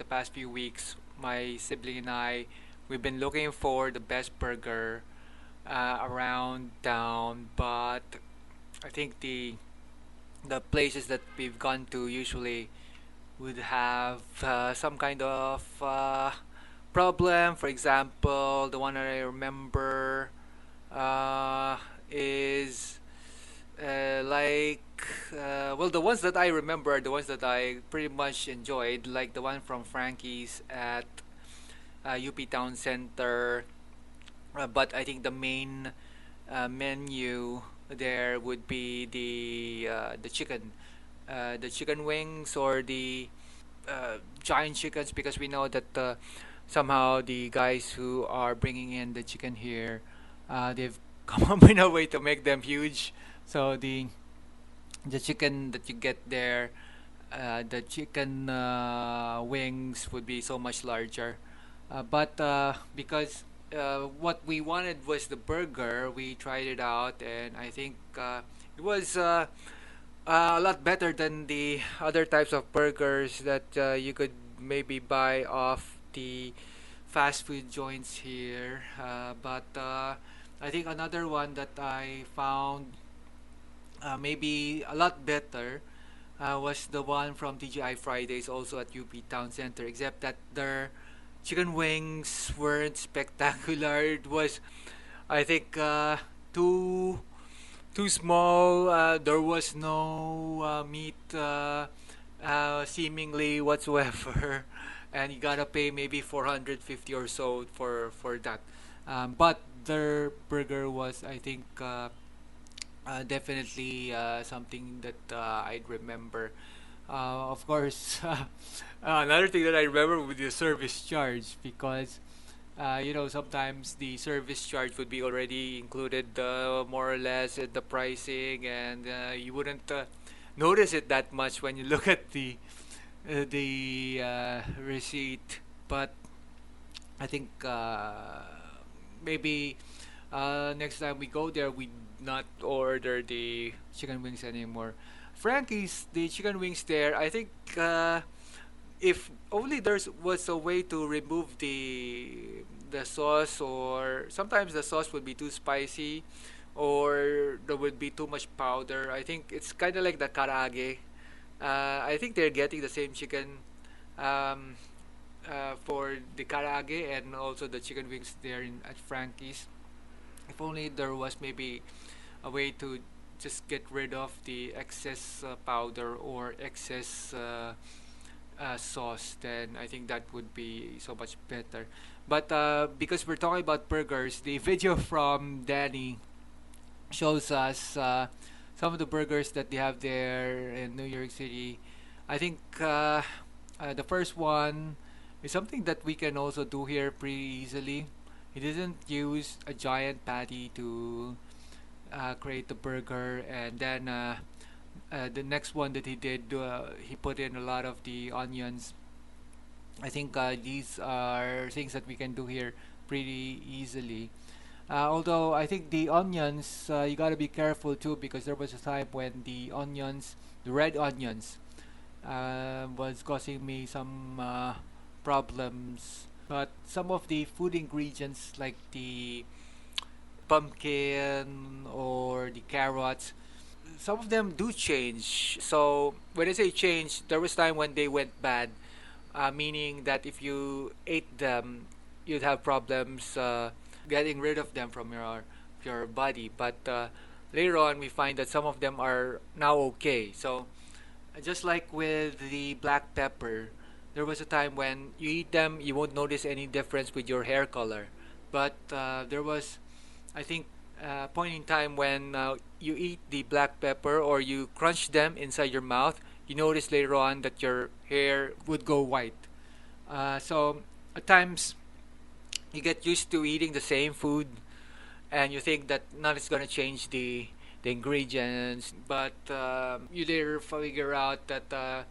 the past few weeks, my sibling and I, we've been looking for the best burger around town, but I think the places that we've gone to usually would have some kind of problem. For example, the one that I remember uh, is like well, the ones that I remember are the ones that I pretty much enjoyed, like the one from Frankie's at UP Town Center. But I think the main menu there would be the chicken wings or the giant chickens, because we know that somehow the guys who are bringing in the chicken here, they've come up with a way to make them huge. So the chicken that you get there, the chicken wings would be so much larger. But because what we wanted was the burger, we tried it out, and I think it was a lot better than the other types of burgers that you could maybe buy off the fast food joints here. But I think another one that I found maybe a lot better was the one from TGI Fridays, also at UP Town Center, except that their chicken wings weren't spectacular. It was, I think, too small. There was no meat seemingly whatsoever, and you gotta pay maybe 450 or so for that. But their burger was, I think, definitely something that I'd remember. Of course, another thing that I remember would be the service charge, because sometimes the service charge would be already included more or less in the pricing, and you wouldn't notice it that much when you look at the receipt. But I think maybe next time we go there, we not order the chicken wings anymore. Frankie's, the chicken wings there, I think if only there was a way to remove the sauce, or sometimes the sauce would be too spicy, or there would be too much powder. I think it's kind of like the karaage. I think they're getting the same chicken um, for the karaage and also the chicken wings there at Frankie's. If only there was maybe a way to just get rid of the excess powder or excess sauce, then I think that would be so much better. But because we're talking about burgers, the video from Danny shows us some of the burgers that they have there in New York City. I think the first one is something that we can also do here pretty easily. He didn't use a giant patty to create the burger, and then the next one that he did, he put in a lot of the onions. I think these are things that we can do here pretty easily. Although I think the onions, you gotta be careful too, because there was a time when the onions, the red onions, was causing me some problems. But some of the food ingredients, like the pumpkin or the carrots, some of them do change. So when I say change, there was time when they went bad, meaning that if you ate them, you'd have problems getting rid of them from your body. But later on, we find that some of them are now okay. So just like with the black pepper, there was a time when you eat them, you won't notice any difference with your hair color. But there was, I think, a point in time when you eat the black pepper or you crunch them inside your mouth, you notice later on that your hair would go white. So at times you get used to eating the same food, and you think that nothing's gonna change the ingredients, but you later figure out that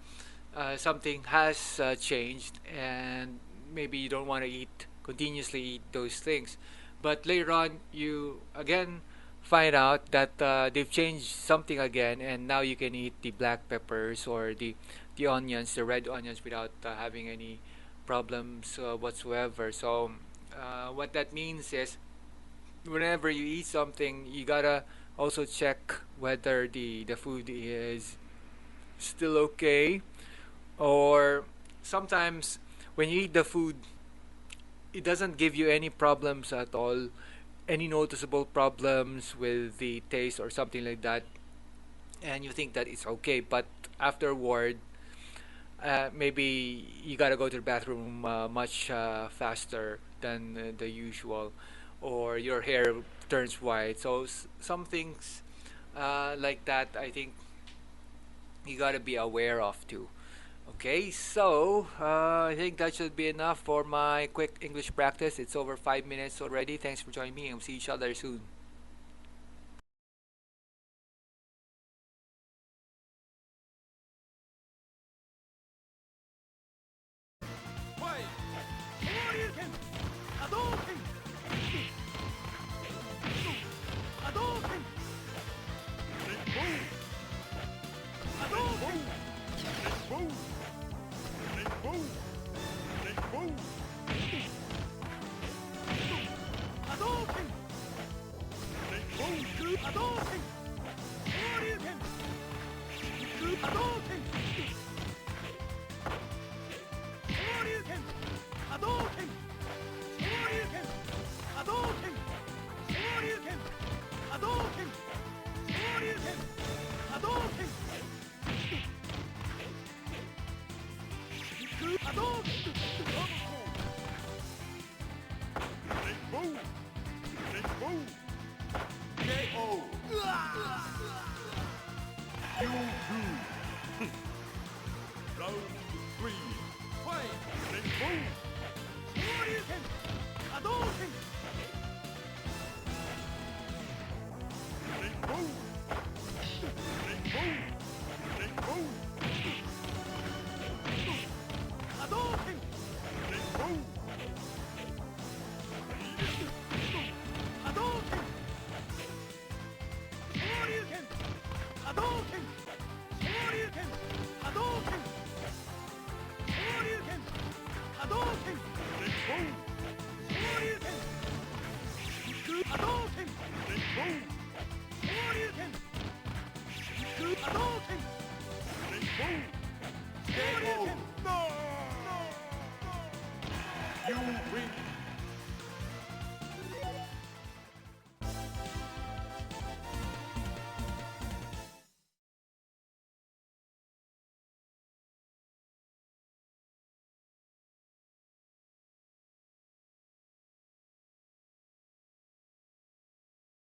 something has changed, and maybe you don't want to eat continuously eat those things. But later on, you again find out that they've changed something again, and now you can eat the black peppers or the onions, the red onions, without having any problems whatsoever. So what that means is whenever you eat something, you gotta also check whether the food is still okay, or sometimes when you eat the food, it doesn't give you any problems at all, any noticeable problems with the taste or something like that, and you think that it's okay, but afterward, maybe you gotta go to the bathroom much faster than the usual, or your hair turns white. So some things like that, I think you gotta be aware of too. Okay, so I think that should be enough for my quick English practice. It's over 5 minutes already. Thanks for joining me, and we'll see each other soon. You win.